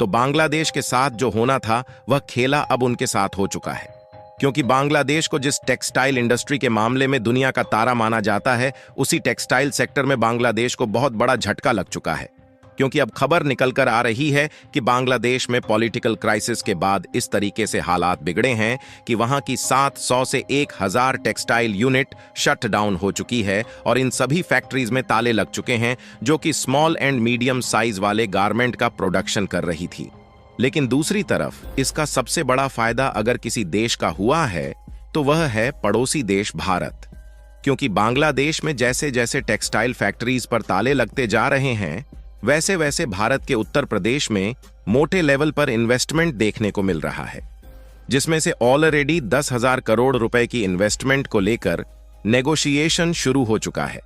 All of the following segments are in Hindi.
तो बांग्लादेश के साथ जो होना था वह खेला अब उनके साथ हो चुका है। क्योंकि बांग्लादेश को जिस टेक्सटाइल इंडस्ट्री के मामले में दुनिया का तारा माना जाता है, उसी टेक्सटाइल सेक्टर में बांग्लादेश को बहुत बड़ा झटका लग चुका है। क्योंकि अब खबर निकल कर आ रही है कि बांग्लादेश में पॉलिटिकल क्राइसिस के बाद इस तरीके से हालात बिगड़े हैं कि वहां की 700 से 1000 टेक्सटाइल यूनिट शट डाउन हो चुकी है और इन सभी फैक्ट्रीज में ताले लग चुके हैं, जो कि स्मॉल एंड मीडियम साइज वाले गारमेंट का प्रोडक्शन कर रही थी। लेकिन दूसरी तरफ इसका सबसे बड़ा फायदा अगर किसी देश का हुआ है तो वह है पड़ोसी देश भारत। क्योंकि बांग्लादेश में जैसे जैसे टेक्सटाइल फैक्ट्रीज पर ताले लगते जा रहे हैं, वैसे वैसे भारत के उत्तर प्रदेश में मोटे लेवल पर इन्वेस्टमेंट देखने को मिल रहा है, जिसमें से ऑलरेडी 10,000 करोड़ रुपए की इन्वेस्टमेंट को लेकर नेगोशिएशन शुरू हो चुका है।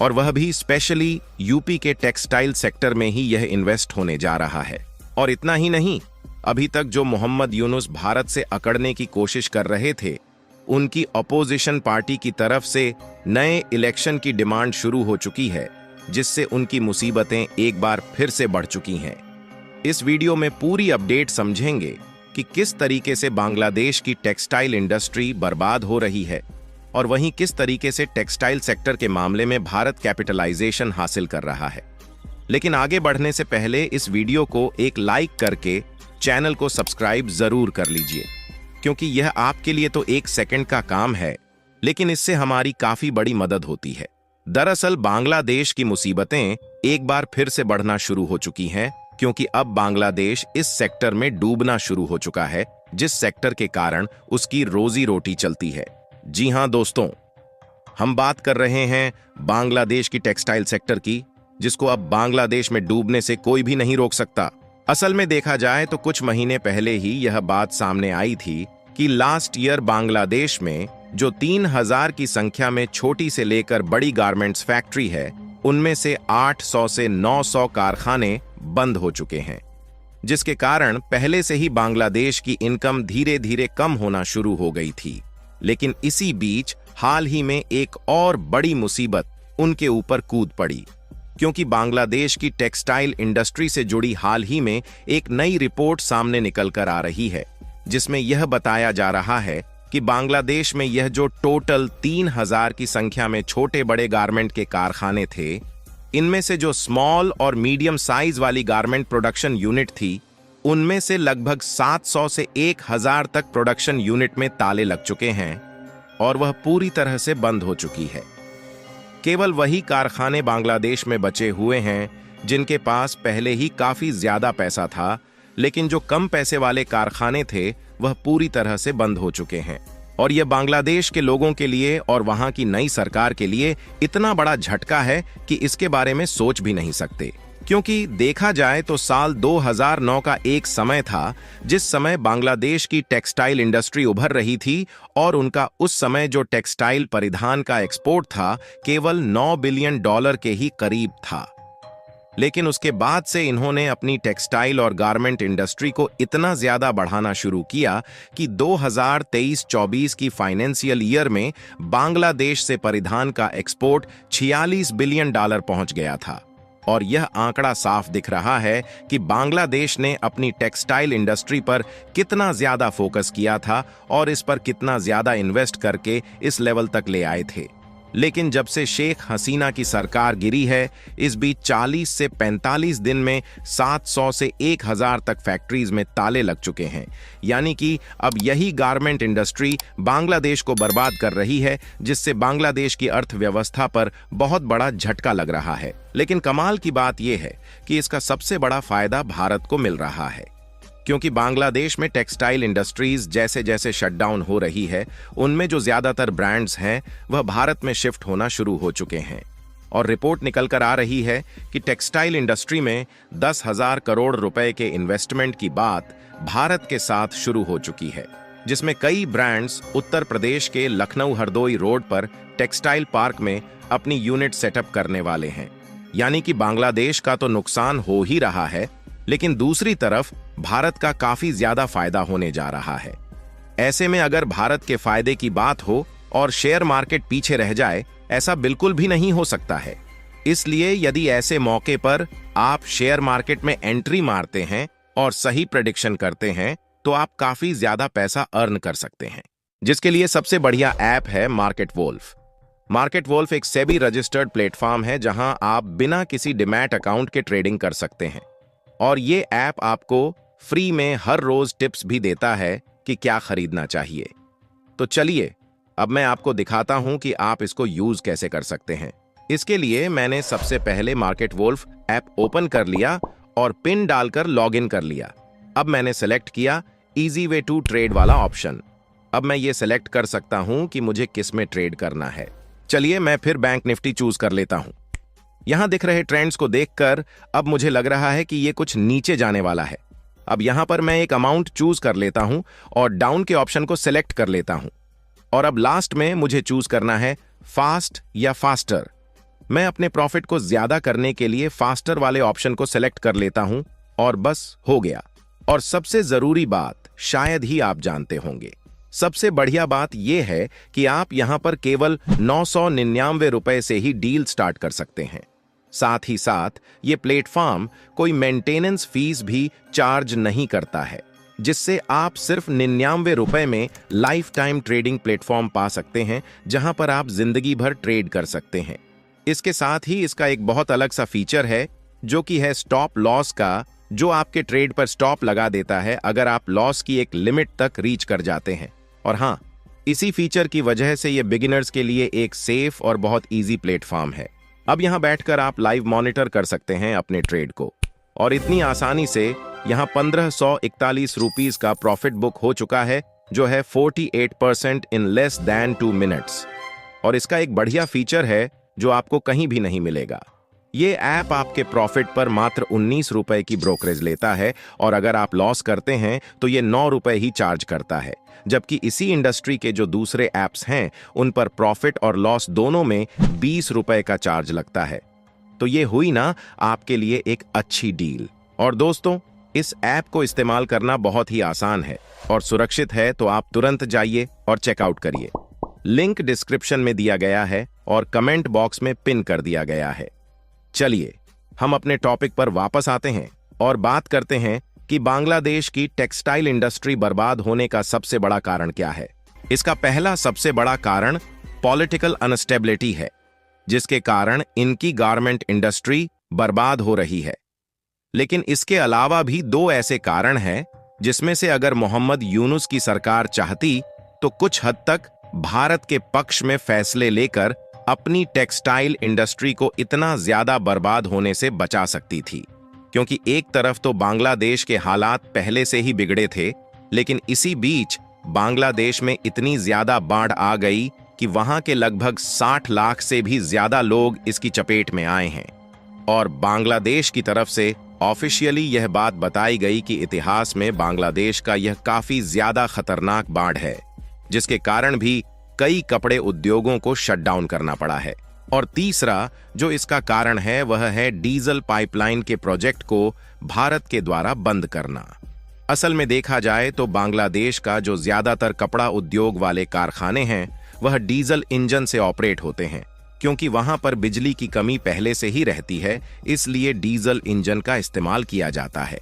और वह भी स्पेशली यूपी के टेक्सटाइल सेक्टर में ही यह इन्वेस्ट होने जा रहा है। और इतना ही नहीं, अभी तक जो मोहम्मद यूनुस भारत से अकड़ने की कोशिश कर रहे थे, उनकी अपोजिशन पार्टी की तरफ से नए इलेक्शन की डिमांड शुरू हो चुकी है, जिससे उनकी मुसीबतें एक बार फिर से बढ़ चुकी हैं। इस वीडियो में पूरी अपडेट समझेंगे कि किस तरीके से बांग्लादेश की टेक्सटाइल इंडस्ट्री बर्बाद हो रही है और वहीं किस तरीके से टेक्सटाइल सेक्टर के मामले में भारत कैपिटलाइजेशन हासिल कर रहा है। लेकिन आगे बढ़ने से पहले इस वीडियो को एक लाइक करके चैनल को सब्सक्राइब जरूर कर लीजिए, क्योंकि यह आपके लिए तो 1 सेकंड का काम है, लेकिन इससे हमारी काफी बड़ी मदद होती है। दरअसल बांग्लादेश की मुसीबतें एक बार फिर से बढ़ना शुरू हो चुकी हैं, क्योंकि अब बांग्लादेश इस सेक्टर में डूबना शुरू हो चुका है, जिस सेक्टर के कारण उसकी रोजी रोटी चलती है। जी हां दोस्तों, हम बात कर रहे हैं बांग्लादेश की टेक्सटाइल सेक्टर की, जिसको अब बांग्लादेश में डूबने से कोई भी नहीं रोक सकता। असल में देखा जाए तो कुछ महीने पहले ही यह बात सामने आई थी कि लास्ट ईयर बांग्लादेश में जो 3000 की संख्या में छोटी से लेकर बड़ी गारमेंट्स फैक्ट्री है, उनमें से 800 से 900 कारखाने बंद हो चुके हैं, जिसके कारण पहले से ही बांग्लादेश की इनकम धीरे धीरे कम होना शुरू हो गई थी। लेकिन इसी बीच हाल ही में एक और बड़ी मुसीबत उनके ऊपर कूद पड़ी, क्योंकि बांग्लादेश की टेक्सटाइल इंडस्ट्री से जुड़ी हाल ही में एक नई रिपोर्ट सामने निकल कर आ रही है, जिसमें यह बताया जा रहा है कि बांग्लादेश में यह जो टोटल 3000 की संख्या में छोटे बड़े गारमेंट के कारखाने थे, इनमें से जो स्मॉल और मीडियम साइज वाली गारमेंट प्रोडक्शन यूनिट थी, उनमें से लगभग 700 से 1000 तक प्रोडक्शन यूनिट में ताले लग चुके हैं और वह पूरी तरह से बंद हो चुकी है। केवल वही कारखाने बांग्लादेश में बचे हुए हैं जिनके पास पहले ही काफी ज्यादा पैसा था, लेकिन जो कम पैसे वाले कारखाने थे वह पूरी तरह से बंद हो चुके हैं। और यह बांग्लादेश के लोगों के लिए और वहां की नई सरकार के लिए इतना बड़ा झटका है कि इसके बारे में सोच भी नहीं सकते। क्योंकि देखा जाए तो साल 2009 का एक समय था जिस समय बांग्लादेश की टेक्सटाइल इंडस्ट्री उभर रही थी और उनका उस समय जो टेक्सटाइल परिधान का एक्सपोर्ट था केवल $9 बिलियन के ही करीब था। लेकिन उसके बाद से इन्होंने अपनी टेक्सटाइल और गारमेंट इंडस्ट्री को इतना ज्यादा बढ़ाना शुरू किया कि 2023-24 की फाइनेंशियल ईयर में बांग्लादेश से परिधान का एक्सपोर्ट $46 बिलियन पहुंच गया था। और यह आंकड़ा साफ दिख रहा है कि बांग्लादेश ने अपनी टेक्सटाइल इंडस्ट्री पर कितना ज्यादा फोकस किया था और इस पर कितना ज्यादा इन्वेस्ट करके इस लेवल तक ले आए थे। लेकिन जब से शेख हसीना की सरकार गिरी है, इस बीच 40 से 45 दिन में 700 से 1000 तक फैक्ट्रीज में ताले लग चुके हैं। यानी कि अब यही गारमेंट इंडस्ट्री बांग्लादेश को बर्बाद कर रही है, जिससे बांग्लादेश की अर्थव्यवस्था पर बहुत बड़ा झटका लग रहा है। लेकिन कमाल की बात यह है कि इसका सबसे बड़ा फायदा भारत को मिल रहा है, क्योंकि बांग्लादेश में टेक्सटाइल इंडस्ट्रीज जैसे जैसे शटडाउन हो रही है, उनमें जो ज्यादातर ब्रांड्स हैं वह भारत में शिफ्ट होना शुरू हो चुके हैं। और रिपोर्ट निकल कर आ रही है कि टेक्सटाइल इंडस्ट्री में 10,000 करोड़ रुपए के इन्वेस्टमेंट की बात भारत के साथ शुरू हो चुकी है, जिसमें कई ब्रांड्स उत्तर प्रदेश के लखनऊ हरदोई रोड पर टेक्सटाइल पार्क में अपनी यूनिट सेटअप करने वाले हैं। यानी कि बांग्लादेश का तो नुकसान हो ही रहा है, लेकिन दूसरी तरफ भारत का काफी ज्यादा फायदा होने जा रहा है। ऐसे में अगर भारत के फायदे की बात हो और शेयर मार्केट पीछे रह जाए, ऐसा बिल्कुल भी नहीं हो सकता है। इसलिए यदि ऐसे मौके पर आप शेयर मार्केट में एंट्री मारते हैं और सही प्रेडिक्शन करते हैं तो आप काफी ज्यादा पैसा अर्न कर सकते हैं, जिसके लिए सबसे बढ़िया ऐप है मार्केट वोल्फ। मार्केट वोल्फ एक सेबी रजिस्टर्ड प्लेटफॉर्म है जहां आप बिना किसी डिमैट अकाउंट के ट्रेडिंग कर सकते हैं, और ये ऐप आपको फ्री में हर रोज टिप्स भी देता है कि क्या खरीदना चाहिए। तो चलिए अब मैं आपको दिखाता हूं कि आप इसको यूज कैसे कर सकते हैं। इसके लिए मैंने सबसे पहले मार्केट वोल्फ ऐप ओपन कर लिया और पिन डालकर लॉगिन कर लिया। अब मैंने सेलेक्ट किया इजी वे टू ट्रेड वाला ऑप्शन। अब मैं ये सेलेक्ट कर सकता हूं कि मुझे किस में ट्रेड करना है। चलिए मैं फिर बैंक निफ्टी चूज कर लेता हूं। यहां दिख रहे ट्रेंड्स को देखकर अब मुझे लग रहा है कि ये कुछ नीचे जाने वाला है। अब यहां पर मैं एक अमाउंट चूज कर लेता हूं और डाउन के ऑप्शन को सिलेक्ट कर लेता हूं। और अब लास्ट में मुझे चूज करना है फास्ट या फास्टर। मैं अपने प्रॉफिट को ज्यादा करने के लिए फास्टर वाले ऑप्शन को सिलेक्ट कर लेता हूं और बस हो गया। और सबसे जरूरी बात शायद ही आप जानते होंगे, सबसे बढ़िया बात यह है कि आप यहां पर केवल 999 रुपए से ही डील स्टार्ट कर सकते हैं। साथ ही साथ ये प्लेटफॉर्म कोई मेंटेनेंस फीस भी चार्ज नहीं करता है, जिससे आप सिर्फ 99 रुपए में लाइफ टाइम ट्रेडिंग प्लेटफॉर्म पा सकते हैं जहां पर आप जिंदगी भर ट्रेड कर सकते हैं। इसके साथ ही इसका एक बहुत अलग सा फीचर है जो कि है स्टॉप लॉस का, जो आपके ट्रेड पर स्टॉप लगा देता है अगर आप लॉस की एक लिमिट तक रीच कर जाते हैं। और हाँ, इसी फीचर की वजह से ये बिगिनर्स के लिए एक सेफ और बहुत इजी प्लेटफॉर्म है। अब यहां बैठकर आप लाइव मॉनिटर कर सकते हैं अपने ट्रेड को, और इतनी आसानी से यहां 1541 रुपीस का प्रॉफिट बुक हो चुका है, जो है 48% इन लेस देन 2 मिनट्स। और इसका एक बढ़िया फीचर है जो आपको कहीं भी नहीं मिलेगा। ये ऐप आपके प्रॉफिट पर मात्र 19 रुपए की ब्रोकरेज लेता है, और अगर आप लॉस करते हैं तो ये 9 रुपए ही चार्ज करता है, जबकि इसी इंडस्ट्री के जो दूसरे ऐप्स हैं उन पर प्रॉफिट और लॉस दोनों में 20 रुपए का चार्ज लगता है। तो ये हुई ना आपके लिए एक अच्छी डील। और दोस्तों, इस ऐप को इस्तेमाल करना बहुत ही आसान है और सुरक्षित है, तो आप तुरंत जाइए और चेकआउट करिए। लिंक डिस्क्रिप्शन में दिया गया है और कमेंट बॉक्स में पिन कर दिया गया है। चलिए हम अपने टॉपिक पर वापस आते हैं और बात करते हैं कि बांग्लादेश की टेक्सटाइल इंडस्ट्री बर्बाद होने का सबसे बड़ा कारण क्या है। इसका पहला सबसे बड़ा कारण पॉलिटिकल अनस्टेबिलिटी है, जिसके कारण इनकी गारमेंट इंडस्ट्री बर्बाद हो रही है। लेकिन इसके अलावा भी 2 ऐसे कारण हैं जिसमें से अगर मोहम्मद यूनुस की सरकार चाहती तो कुछ हद तक भारत के पक्ष में फैसले लेकर अपनी टेक्सटाइल इंडस्ट्री को इतना ज्यादा बर्बाद होने से बचा सकती थी। क्योंकि एक तरफ तो बांग्लादेश के हालात पहले से ही बिगड़े थे, लेकिन इसी बीच बांग्लादेश में इतनी ज्यादा बाढ़ आ गई कि वहां के लगभग 60 लाख से भी ज्यादा लोग इसकी चपेट में आए हैं। और बांग्लादेश की तरफ से ऑफिशियली यह बात बताई गई कि इतिहास में बांग्लादेश का यह काफी ज्यादा खतरनाक बाढ़ है, जिसके कारण भी कई कपड़े उद्योगों को शट डाउन करना पड़ा है। और तीसरा जो इसका कारण है वह है डीजल पाइपलाइन के प्रोजेक्ट को भारत के द्वारा बंद करना। असल में देखा जाए तो बांग्लादेश का जो ज्यादातर कपड़ा उद्योग वाले कारखाने हैं वह डीजल इंजन से ऑपरेट होते हैं, क्योंकि वहां पर बिजली की कमी पहले से ही रहती है, इसलिए डीजल इंजन का इस्तेमाल किया जाता है।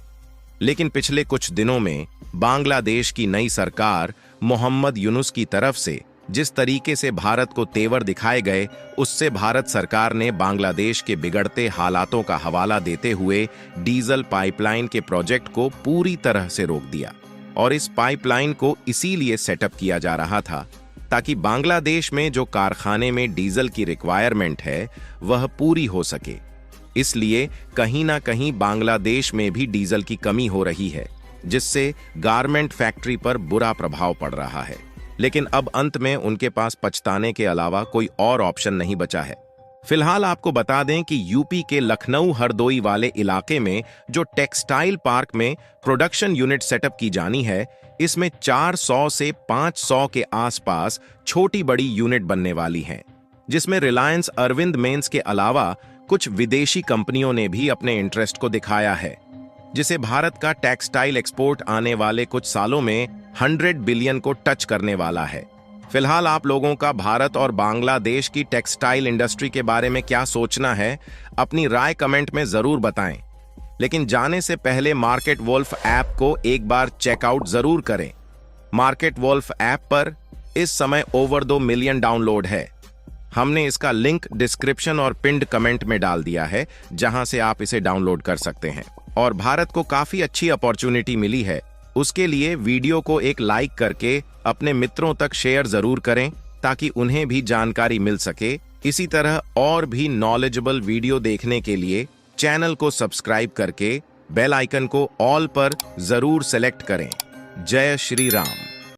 लेकिन पिछले कुछ दिनों में बांग्लादेश की नई सरकार मोहम्मद यूनुस की तरफ से जिस तरीके से भारत को तेवर दिखाए गए, उससे भारत सरकार ने बांग्लादेश के बिगड़ते हालातों का हवाला देते हुए डीजल पाइपलाइन के प्रोजेक्ट को पूरी तरह से रोक दिया। और इस पाइपलाइन को इसीलिए सेटअप किया जा रहा था ताकि बांग्लादेश में जो कारखाने में डीजल की रिक्वायरमेंट है वह पूरी हो सके। इसलिए कहीं ना कहीं बांग्लादेश में भी डीजल की कमी हो रही है, जिससे गारमेंट फैक्ट्री पर बुरा प्रभाव पड़ रहा है। लेकिन अब अंत में उनके पास पछताने के अलावा कोई और ऑप्शन नहीं बचा है। फिलहाल आपको बता दें कि यूपी के लखनऊ हरदोई वाले इलाके में जो टेक्सटाइल पार्क में प्रोडक्शन यूनिट सेटअप की जानी है, इसमें 400 से 500 के आसपास छोटी बड़ी यूनिट बनने वाली हैं, जिसमें रिलायंस अरविंद मेंस के अलावा कुछ विदेशी कंपनियों ने भी अपने इंटरेस्ट को दिखाया है, जिसे भारत का टेक्सटाइल एक्सपोर्ट आने वाले कुछ सालों में 100 बिलियन को टच करने वाला है। फिलहाल आप लोगों का भारत और बांग्लादेश की टेक्सटाइल इंडस्ट्री के बारे में क्या सोचना है, अपनी राय कमेंट में जरूर बताएं। लेकिन जाने से पहले मार्केट वोल्फ ऐप को एक बार चेकआउट जरूर करें। मार्केट वोल्फ ऐप पर इस समय ओवर 2 मिलियन डाउनलोड है। हमने इसका लिंक डिस्क्रिप्शन और पिंड कमेंट में डाल दिया है, जहां से आप इसे डाउनलोड कर सकते हैं। और भारत को काफी अच्छी अपॉर्चुनिटी मिली है, उसके लिए वीडियो को एक लाइक करके अपने मित्रों तक शेयर जरूर करें, ताकि उन्हें भी जानकारी मिल सके। इसी तरह और भी नॉलेजेबल वीडियो देखने के लिए चैनल को सब्सक्राइब करके बेल आइकन को ऑल पर जरूर सेलेक्ट करें। जय श्री राम।